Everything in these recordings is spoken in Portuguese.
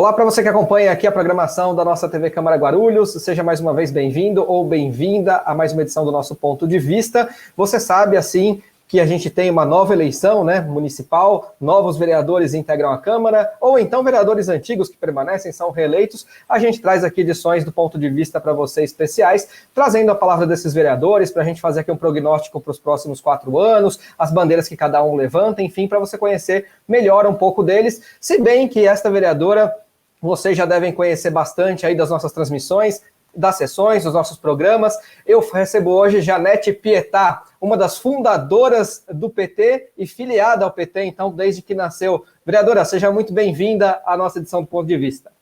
Olá para você que acompanha aqui a programação da nossa TV Câmara Guarulhos, seja mais uma vez bem-vindo ou bem-vinda a mais uma edição do nosso Ponto de Vista. Você sabe, assim, que a gente tem uma nova eleição, né, municipal, novos vereadores integram a Câmara, ou então vereadores antigos que permanecem, são reeleitos. A gente traz aqui edições do Ponto de Vista para vocês especiais, trazendo a palavra desses vereadores, para a gente fazer aqui um prognóstico para os próximos 4 anos, as bandeiras que cada um levanta, enfim, para você conhecer melhor um pouco deles, se bem que esta vereadora, vocês já devem conhecer bastante aí das nossas transmissões, das sessões, dos nossos programas. Eu recebo hoje Janete Pietá, uma das fundadoras do PT e filiada ao PT, então, desde que nasceu. Vereadora, seja muito bem-vinda à nossa edição do Ponto de Vista.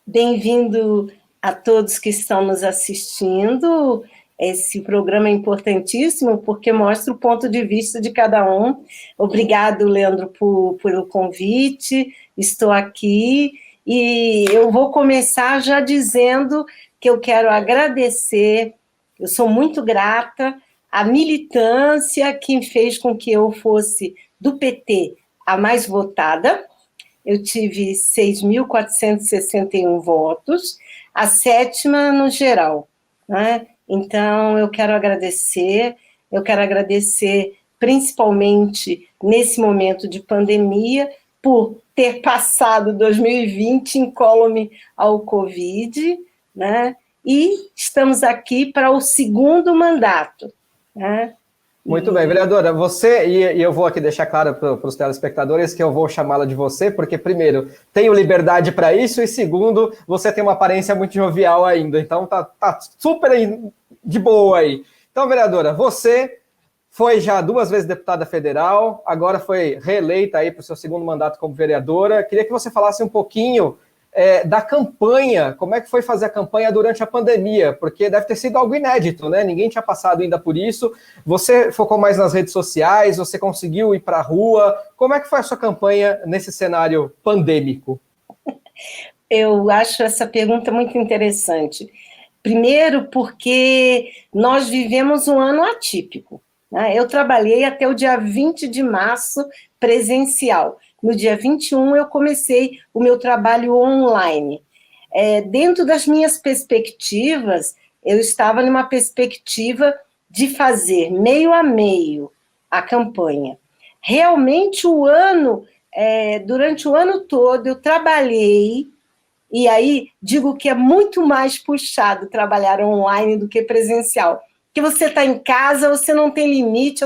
Bem-vindo a todos que estão nos assistindo. Esse programa é importantíssimo porque mostra o ponto de vista de cada um. Obrigado, Leandro, pelo convite. Estou aqui. E eu vou começar já dizendo que eu quero agradecer, eu sou muito grata à militância que fez com que eu fosse do PT a mais votada. Eu tive 6.461 votos, a 7ª no geral, né? Então, eu quero agradecer principalmente nesse momento de pandemia, por ter passado 2020 incólume ao Covid, né? E estamos aqui para o 2º mandato, né? Muito bem, vereadora, você, e eu vou aqui deixar claro para os telespectadores que eu vou chamá-la de você, porque, primeiro, tenho liberdade para isso, e segundo, você tem uma aparência muito jovial ainda, então tá super de boa aí. Então, vereadora, você foi já 2 vezes deputada federal, agora foi reeleita aí para o seu 2º mandato como vereadora. Queria que você falasse um pouquinho da campanha, como é que foi fazer a campanha durante a pandemia, porque deve ter sido algo inédito, né? Ninguém tinha passado ainda por isso. Você focou mais nas redes sociais, você conseguiu ir para a rua. Como é que foi a sua campanha nesse cenário pandêmico? Eu acho essa pergunta muito interessante. Primeiro, porque nós vivemos um ano atípico. Eu trabalhei até o dia 20 de março presencial. No dia 21 eu comecei o meu trabalho online. Dentro das minhas perspectivas, eu estava numa perspectiva de fazer meio a meio a campanha. Realmente durante o ano todo eu trabalhei, e aí digo que é muito mais puxado trabalhar online do que presencial. Que você está em casa, você não tem limite.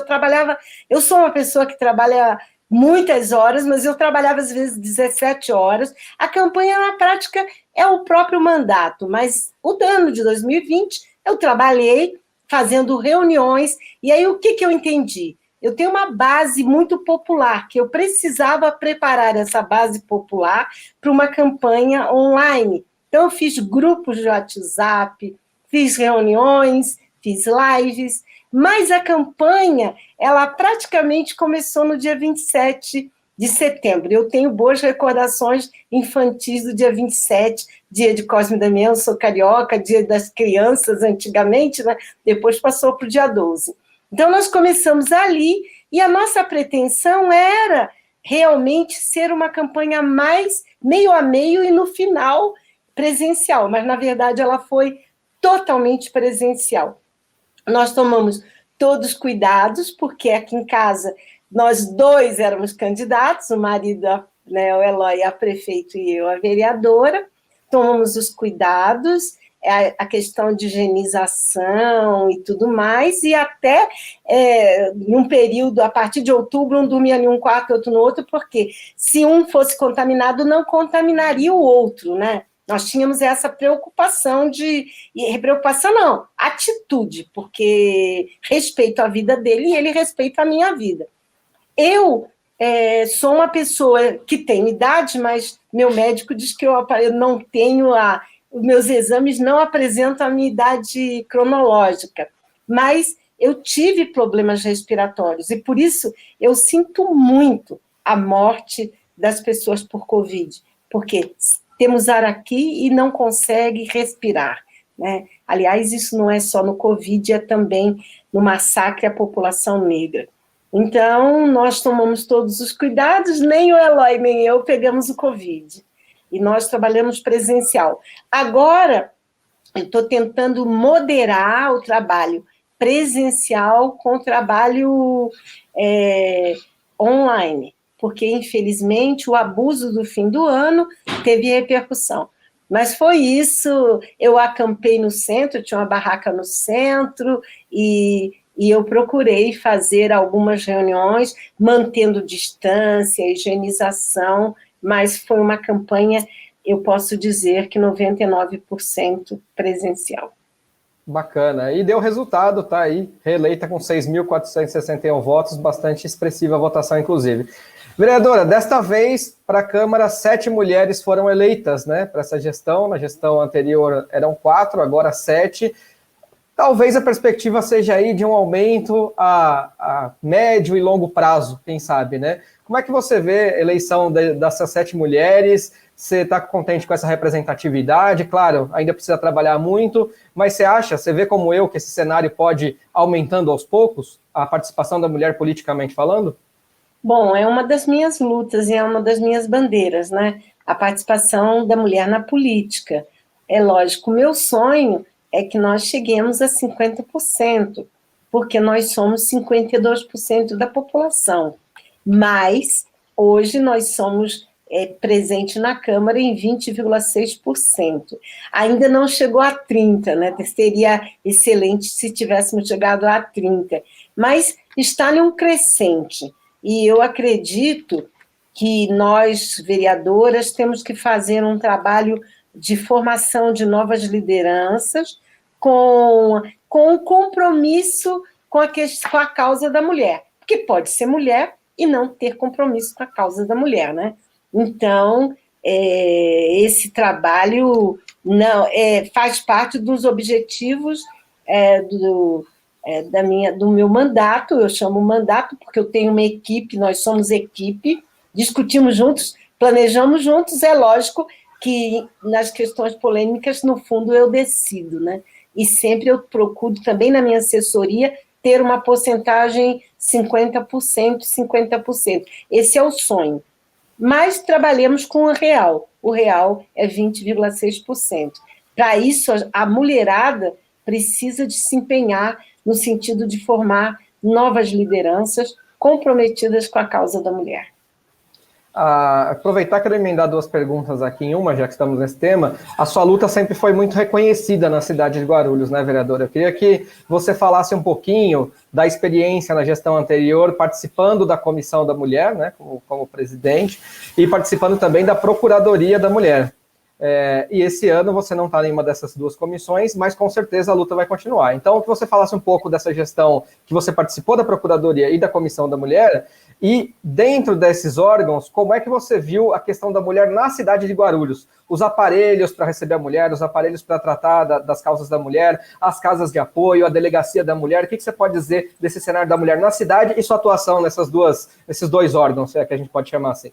Eu sou uma pessoa que trabalha muitas horas, mas eu trabalhava às vezes 17 horas. A campanha, na prática, é o próprio mandato, mas o ano de 2020 eu trabalhei fazendo reuniões, e aí o que eu entendi? Eu tenho uma base muito popular, que eu precisava preparar essa base popular para uma campanha online. Então, eu fiz grupos de WhatsApp, fiz reuniões, fiz lives, mas a campanha, ela praticamente começou no dia 27 de setembro. Eu tenho boas recordações infantis do dia 27, dia de Cosme e Damião, sou carioca, dia das crianças antigamente, né? Depois passou para o dia 12. Então, nós começamos ali, e a nossa pretensão era realmente ser uma campanha mais meio a meio e, no final, presencial, mas, na verdade, ela foi totalmente presencial. Nós tomamos todos cuidados, porque aqui em casa nós 2 éramos candidatos, o marido, né, o Eloy, a prefeito, e eu, a vereadora. Tomamos os cuidados, a questão de higienização e tudo mais, e até num período, a partir de outubro, um dormia em um quarto, outro no outro, porque se um fosse contaminado, não contaminaria o outro, né? Nós tínhamos essa preocupação atitude, porque respeito a vida dele e ele respeita a minha vida. Eu sou uma pessoa que tem idade, mas meu médico diz que eu não tenho os meus exames não apresentam a minha idade cronológica, mas eu tive problemas respiratórios e por isso eu sinto muito a morte das pessoas por Covid, porque temos ar aqui e não consegue respirar, né? Aliás, isso não é só no Covid, é também no massacre à população negra. Então, nós tomamos todos os cuidados, nem o Eloy nem eu pegamos o Covid. E nós trabalhamos presencial. Agora, eu estou tentando moderar o trabalho presencial com o trabalho online, porque, infelizmente, o abuso do fim do ano teve repercussão. Mas foi isso, eu acampei no centro, tinha uma barraca no centro, e eu procurei fazer algumas reuniões, mantendo distância, higienização, mas foi uma campanha, eu posso dizer que 99% presencial. Bacana. E deu resultado, tá aí, reeleita com 6.461 votos, bastante expressiva a votação, inclusive. Vereadora, desta vez, para a Câmara, 7 mulheres foram eleitas, né, para essa gestão. Na gestão anterior eram 4, agora 7. Talvez a perspectiva seja aí de um aumento a médio e longo prazo, quem sabe, né? Como é que você vê a eleição dessas 7 mulheres? Você está contente com essa representatividade? Claro, ainda precisa trabalhar muito, mas você vê como eu, que esse cenário pode ir aumentando aos poucos, a participação da mulher politicamente falando? Bom, é uma das minhas lutas e é uma das minhas bandeiras, né? A participação da mulher na política. É lógico, o meu sonho é que nós cheguemos a 50%, porque nós somos 52% da população. Mas, hoje, nós somos presente na Câmara em 20,6%. Ainda não chegou a 30%, né? Seria excelente se tivéssemos chegado a 30%. Mas está em um crescente. E eu acredito que nós, vereadoras, temos que fazer um trabalho de formação de novas lideranças com um compromisso com a causa da mulher. Porque pode ser mulher e não ter compromisso com a causa da mulher, né? Então, esse trabalho faz parte dos objetivos do meu mandato. Eu chamo mandato porque eu tenho uma equipe, nós somos equipe, discutimos juntos, planejamos juntos, é lógico que nas questões polêmicas, no fundo, eu decido, né? E sempre eu procuro também na minha assessoria ter uma porcentagem 50%, 50%. Esse é o sonho. Mas trabalhamos com o real é 20,6%. Para isso, a mulherada precisa de se empenhar no sentido de formar novas lideranças comprometidas com a causa da mulher. Aproveitar que eu emendar 2 perguntas aqui em uma, já que estamos nesse tema. A sua luta sempre foi muito reconhecida na cidade de Guarulhos, né, vereadora? Eu queria que você falasse um pouquinho da experiência na gestão anterior, participando da Comissão da Mulher, né, como presidente, e participando também da Procuradoria da Mulher. E esse ano você não está em nenhuma dessas 2 comissões, mas com certeza a luta vai continuar. Então, que você falasse um pouco dessa gestão que você participou da Procuradoria e da Comissão da Mulher, e dentro desses órgãos, como é que você viu a questão da mulher na cidade de Guarulhos? Os aparelhos para receber a mulher, os aparelhos para tratar das causas da mulher, as casas de apoio, a delegacia da mulher. O que você pode dizer desse cenário da mulher na cidade e sua atuação nesses 2 órgãos, que a gente pode chamar assim?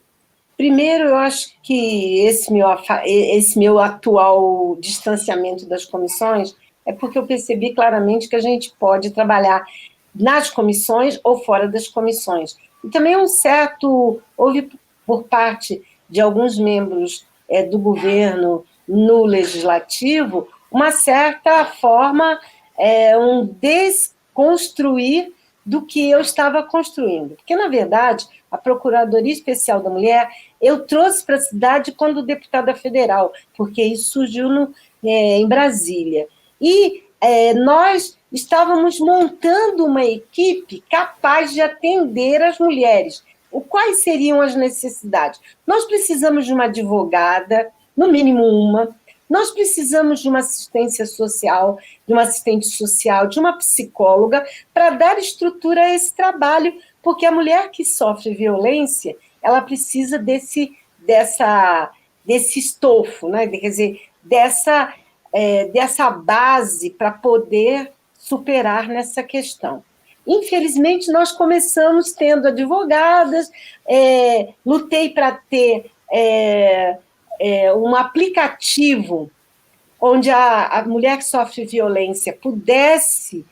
Primeiro, eu acho que esse meu atual distanciamento das comissões é porque eu percebi claramente que a gente pode trabalhar nas comissões ou fora das comissões. E também houve por parte de alguns membros do governo no legislativo, uma certa forma, um desconstruir do que eu estava construindo. Porque, na verdade, a Procuradoria Especial da Mulher, eu trouxe para a cidade quando deputada federal, porque isso surgiu em Brasília. E nós estávamos montando uma equipe capaz de atender as mulheres. Quais seriam as necessidades? Nós precisamos de uma advogada, no mínimo uma. Nós precisamos de uma assistência social, de uma assistente social, de uma psicóloga, para dar estrutura a esse trabalho, porque a mulher que sofre violência, ela precisa desse estofo, né? Quer dizer, dessa base para poder superar nessa questão. Infelizmente, nós começamos tendo advogadas, lutei para ter um aplicativo onde a mulher que sofre violência pudesse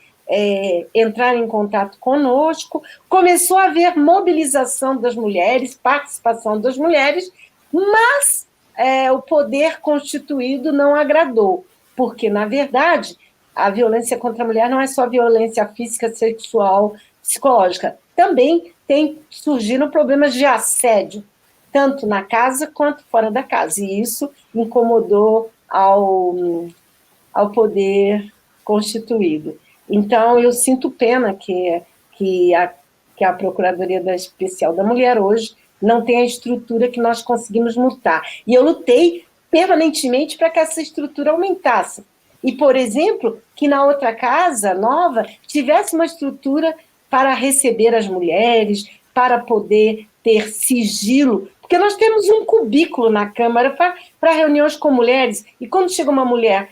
entrar em contato conosco, começou a haver mobilização das mulheres, participação das mulheres, mas o poder constituído não agradou, porque, na verdade, a violência contra a mulher não é só violência física, sexual, psicológica, também surgiram problemas de assédio, tanto na casa quanto fora da casa, e isso incomodou ao poder constituído. Então, eu sinto pena que a Procuradoria Especial da Mulher hoje não tem a estrutura que nós conseguimos lutar. E eu lutei permanentemente para que essa estrutura aumentasse. E, por exemplo, que na outra casa nova tivesse uma estrutura para receber as mulheres, para poder ter sigilo, porque nós temos um cubículo na Câmara para reuniões com mulheres, e quando chega uma mulher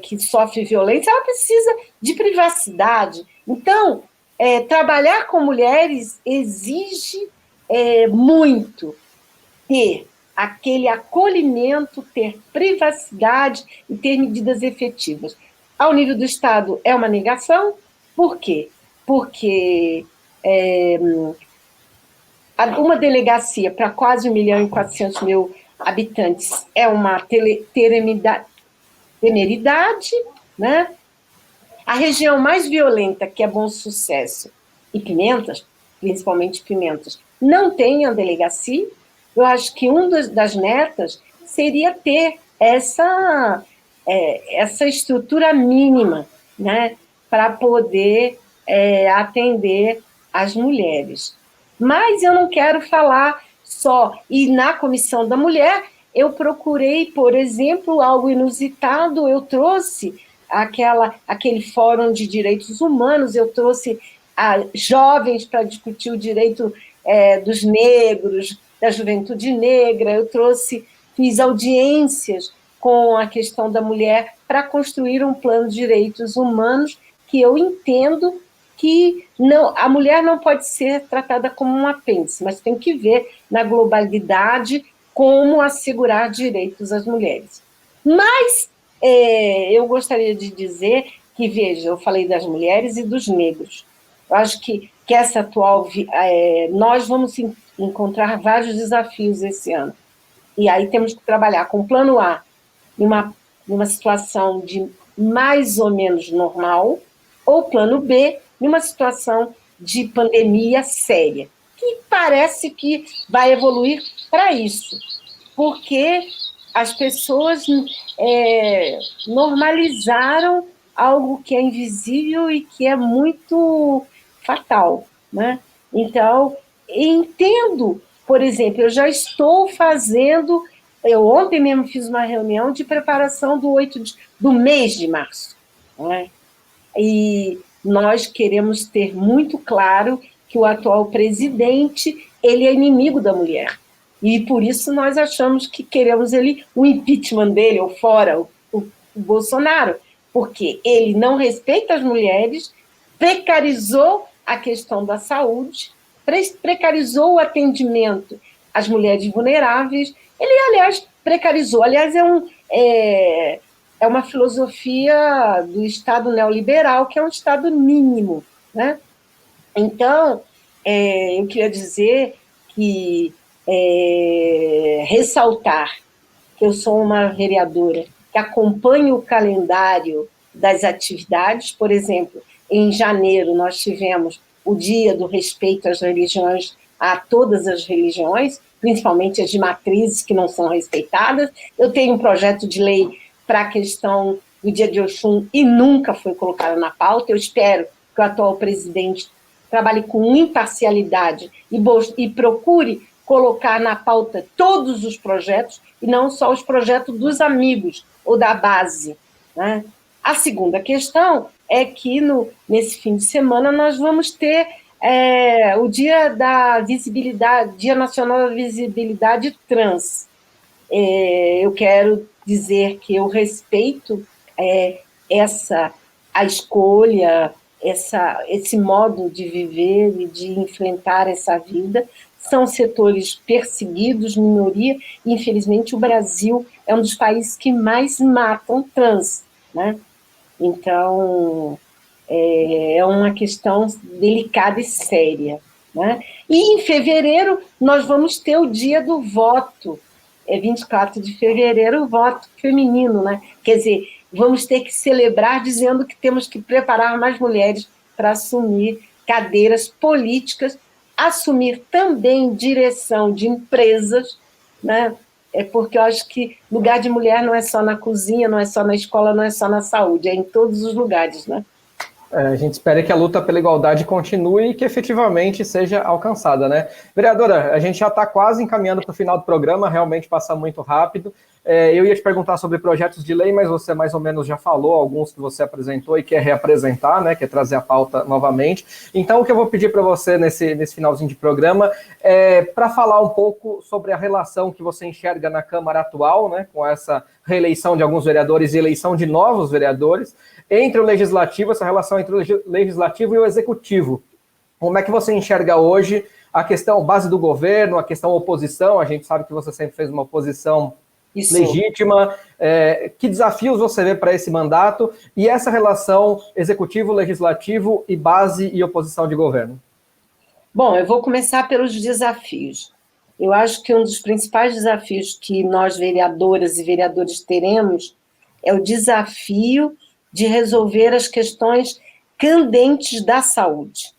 que sofre violência, ela precisa de privacidade. Então, trabalhar com mulheres exige muito ter aquele acolhimento, ter privacidade e ter medidas efetivas. Ao nível do Estado, é uma negação. Por quê? Porque uma delegacia para quase 1.400.000 habitantes é uma temeridade, né? A região mais violenta, que é Bom Sucesso e Pimentas, principalmente Pimentas, não tem a delegacia. Eu acho que das metas seria ter essa estrutura mínima, né, para poder atender as mulheres. Mas eu não quero falar só. E na Comissão da Mulher, eu procurei, por exemplo, algo inusitado, eu trouxe aquele fórum de direitos humanos, eu trouxe jovens para discutir o direito dos negros, da juventude negra, fiz audiências com a questão da mulher para construir um plano de direitos humanos que eu entendo que a mulher não pode ser tratada como um apêndice, mas tem que ver na globalidade como assegurar direitos às mulheres. Mas eu gostaria de dizer que, veja, eu falei das mulheres e dos negros. Eu acho que essa atual... nós vamos encontrar vários desafios esse ano. E aí temos que trabalhar com o plano A, numa situação de mais ou menos normal, ou plano B, numa situação de pandemia séria, que parece que vai evoluir para isso, porque as pessoas normalizaram algo que é invisível e que é muito fatal, né? Então, entendo, por exemplo, eu já estou fazendo, eu ontem mesmo fiz uma reunião de preparação do mês de março, né? E nós queremos ter muito claro que o atual presidente, ele é inimigo da mulher. E por isso nós achamos que queremos o impeachment dele, ou fora, o Bolsonaro, porque ele não respeita as mulheres, precarizou a questão da saúde, precarizou o atendimento às mulheres vulneráveis. Ele, aliás, precarizou. Aliás, é uma filosofia do Estado neoliberal, que é um Estado mínimo, né? Então, eu queria dizer que ressaltar que eu sou uma vereadora que acompanha o calendário das atividades. Por exemplo, em janeiro nós tivemos o Dia do Respeito às Religiões, a todas as religiões, principalmente as de matrizes que não são respeitadas. Eu tenho um projeto de lei para a questão do Dia de Oxum e nunca foi colocado na pauta. Eu espero que o atual presidente trabalhe com imparcialidade e procure colocar na pauta todos os projetos e não só os projetos dos amigos ou da base, né? A segunda questão é que nesse fim de semana nós vamos ter o Dia da Visibilidade, Dia Nacional da Visibilidade Trans. Eu quero dizer que eu respeito a escolha, esse modo de viver e de enfrentar essa vida. São setores perseguidos, minoria, e infelizmente o Brasil é um dos países que mais matam trans, né? Então, É uma questão delicada e séria, né? E em fevereiro nós vamos ter o dia do voto, 24 de fevereiro, o voto feminino, né? Quer dizer, vamos ter que celebrar dizendo que temos que preparar mais mulheres para assumir cadeiras políticas, assumir também direção de empresas, né? Porque eu acho que lugar de mulher não é só na cozinha, não é só na escola, não é só na saúde, é em todos os lugares, né? A gente espera que a luta pela igualdade continue e que efetivamente seja alcançada, né? Vereadora, a gente já está quase encaminhando para o final do programa, realmente passa muito rápido. Eu ia te perguntar sobre projetos de lei, mas você mais ou menos já falou alguns que você apresentou e quer reapresentar, né? Quer trazer a pauta novamente. Então, o que eu vou pedir para você nesse finalzinho de programa é para falar um pouco sobre a relação que você enxerga na Câmara atual, né? Com essa reeleição de alguns vereadores e eleição de novos vereadores, entre o legislativo, essa relação entre o legislativo e o executivo. Como é que você enxerga hoje a questão base do governo, a questão oposição? A gente sabe que você sempre fez uma oposição legítima. Que desafios você vê para esse mandato e essa relação executivo, legislativo e base e oposição de governo? Bom, eu vou começar pelos desafios. Eu acho que um dos principais desafios que nós, vereadoras e vereadores, teremos é o desafio de resolver as questões candentes da saúde.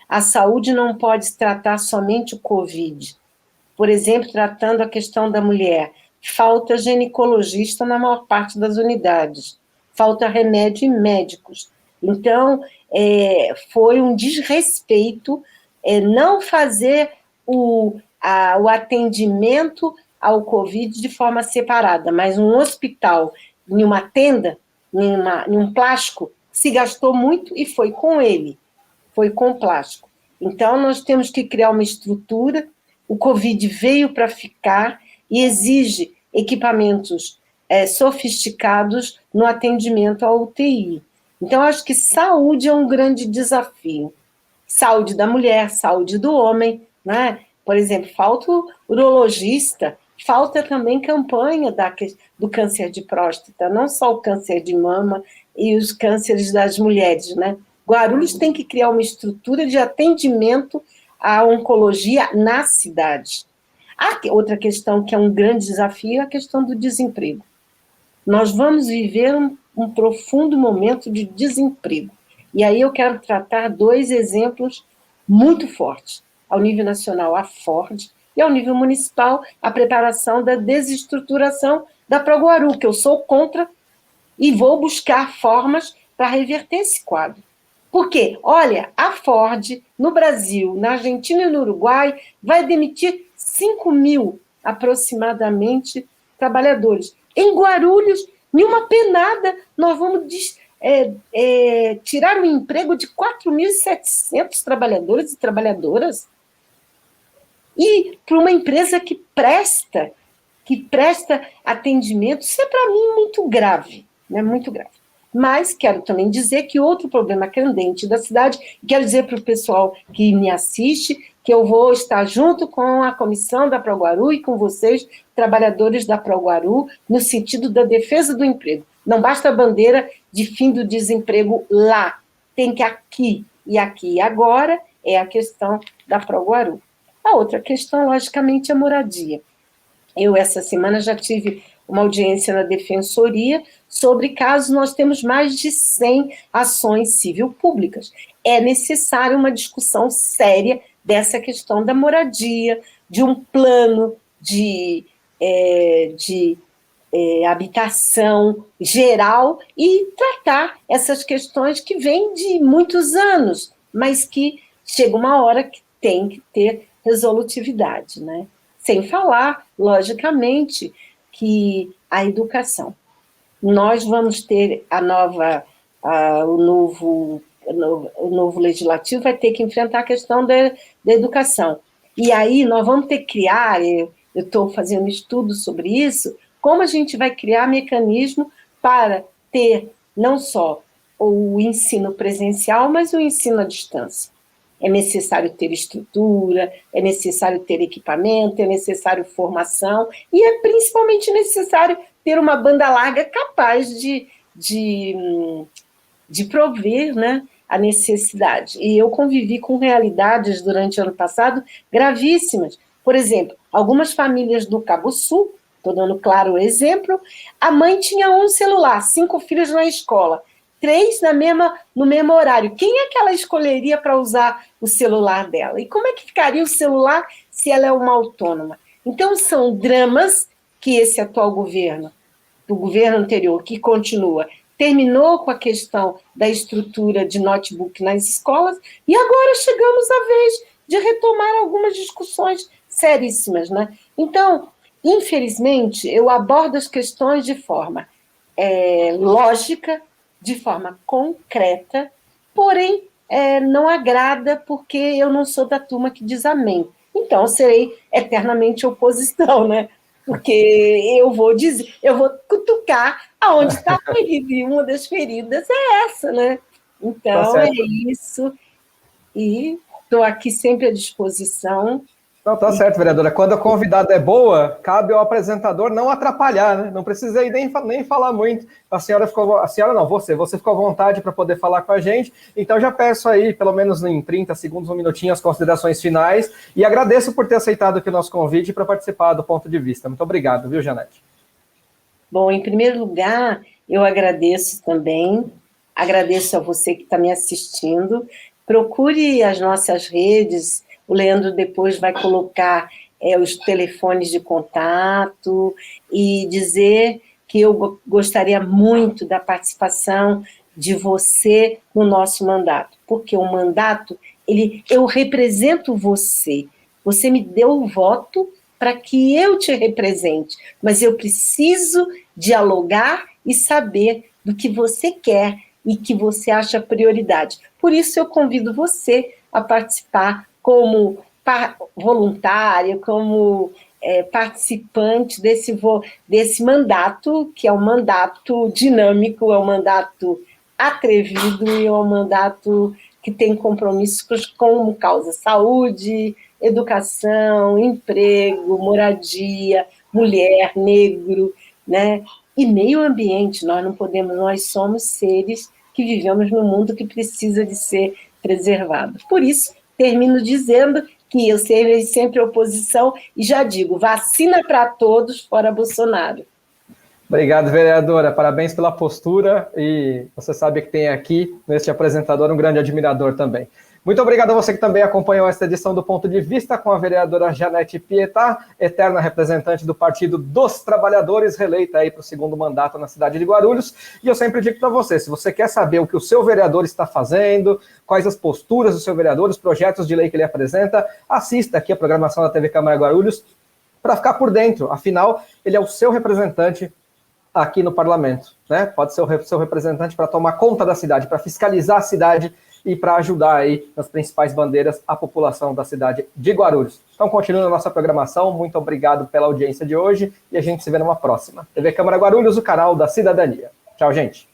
A saúde não pode se tratar somente o Covid. Por exemplo, tratando a questão da mulher, falta ginecologista na maior parte das unidades, falta remédio e médicos. Então, foi um desrespeito não fazer o atendimento ao Covid de forma separada, mas um hospital, em uma tenda, em um plástico, se gastou muito e foi com ele, foi com o plástico. Então, nós temos que criar uma estrutura. O Covid veio para ficar e exige equipamentos sofisticados no atendimento à UTI. Então, acho que saúde é um grande desafio. Saúde da mulher, saúde do homem, né? Por exemplo, falta o urologista, falta também campanha do câncer de próstata, não só o câncer de mama e os cânceres das mulheres, né? Guarulhos tem que criar uma estrutura de atendimento à oncologia na cidade. Outra questão que é um grande desafio é a questão do desemprego. Nós vamos viver um profundo momento de desemprego. E aí eu quero tratar dois exemplos muito fortes. Ao nível nacional, a Ford, e ao nível municipal, a preparação da desestruturação da ProGuaru, que eu sou contra e vou buscar formas para reverter esse quadro. Por quê? Olha, a Ford, no Brasil, na Argentina e no Uruguai, vai demitir 5.000, aproximadamente, trabalhadores. Em Guarulhos, nenhuma penada, nós vamos tirar o emprego de 4.700 trabalhadores e trabalhadoras. E para uma empresa que presta atendimento, isso é para mim muito grave, né? Muito grave. Mas quero também dizer que outro problema candente da cidade, quero dizer para o pessoal que me assiste, que eu vou estar junto com a comissão da ProGuaru e com vocês, trabalhadores da ProGuaru, no sentido da defesa do emprego. Não basta a bandeira de fim do desemprego lá, tem que aqui e agora é a questão da ProGuaru. A outra questão, logicamente, é a moradia. Eu, essa semana, já tive uma audiência na Defensoria sobre casos, nós temos mais de 100 ações civil públicas. É necessária uma discussão séria dessa questão da moradia, de um plano de habitação geral e tratar essas questões que vêm de muitos anos, mas que chega uma hora que tem que ter resolutividade, né? Sem falar, logicamente, que a educação. Nós vamos ter o novo legislativo vai ter que enfrentar a questão da educação. E aí nós vamos ter que criar, eu estou fazendo estudos sobre isso, como a gente vai criar mecanismo para ter não só o ensino presencial, mas o ensino à distância. É necessário ter estrutura, é necessário ter equipamento, é necessário formação e é principalmente necessário ter uma banda larga capaz de de prover, né, a necessidade. E eu convivi com realidades durante o ano passado gravíssimas. Por exemplo, algumas famílias do Cabo Sul, estou dando claro o exemplo, a mãe tinha um celular, 5 filhos na escola, 3 no mesmo horário. Quem é que ela escolheria para usar o celular dela? E como é que ficaria o celular se ela é uma autônoma? Então, são dramas que esse atual governo, do governo anterior, que continua, terminou com a questão da estrutura de notebook nas escolas, e agora chegamos à vez de retomar algumas discussões seríssimas, né? Então, infelizmente, eu abordo as questões de forma lógica, de forma concreta, porém, não agrada porque eu não sou da turma que diz amém. Então, eu serei eternamente oposição, né? Porque eu vou cutucar aonde está a ferida, e uma das feridas é essa, né? Então, Tá é certo. isso, e estou aqui sempre à disposição. Não, tá certo, vereadora. Quando a convidada é boa, cabe ao apresentador não atrapalhar, né? Não precisei nem falar muito. A senhora não, você ficou à vontade para poder falar com a gente. Então já peço aí, pelo menos em 30 segundos, um minutinho, as considerações finais. E agradeço por ter aceitado aqui o nosso convite para participar do Ponto de Vista. Muito obrigado, viu, Janete? Bom, em primeiro lugar, eu agradeço também, agradeço a você que está me assistindo. Procure as nossas redes, o Leandro depois vai colocar os telefones de contato e dizer que eu gostaria muito da participação de você no nosso mandato, porque o mandato, eu represento você, você me deu o voto para que eu te represente, mas eu preciso dialogar e saber do que você quer e que você acha prioridade. Por isso eu convido você a participar como voluntária, como participante desse mandato, que é um mandato dinâmico, é um mandato atrevido e é um mandato que tem compromissos como causa saúde, educação, emprego, moradia, mulher, negro, né? E meio ambiente. Nós somos seres que vivemos num mundo que precisa de ser preservado. Por isso, termino dizendo que eu serei sempre oposição e já digo, vacina para todos, fora Bolsonaro. Obrigado, vereadora. Parabéns pela postura e você sabe que tem aqui, neste apresentador, um grande admirador também. Muito obrigado a você que também acompanhou esta edição do Ponto de Vista com a vereadora Janete Pietá, eterna representante do Partido dos Trabalhadores, reeleita aí para o segundo mandato na cidade de Guarulhos. E eu sempre digo para você, se você quer saber o que o seu vereador está fazendo, quais as posturas do seu vereador, os projetos de lei que ele apresenta, assista aqui a programação da TV Câmara Guarulhos para ficar por dentro. Afinal, ele é o seu representante aqui no parlamento, né? Pode ser o seu representante para tomar conta da cidade, para fiscalizar a cidade e para ajudar aí nas principais bandeiras a população da cidade de Guarulhos. Então, continue a nossa programação. Muito obrigado pela audiência de hoje e a gente se vê numa próxima. TV Câmara Guarulhos, o canal da cidadania. Tchau, gente.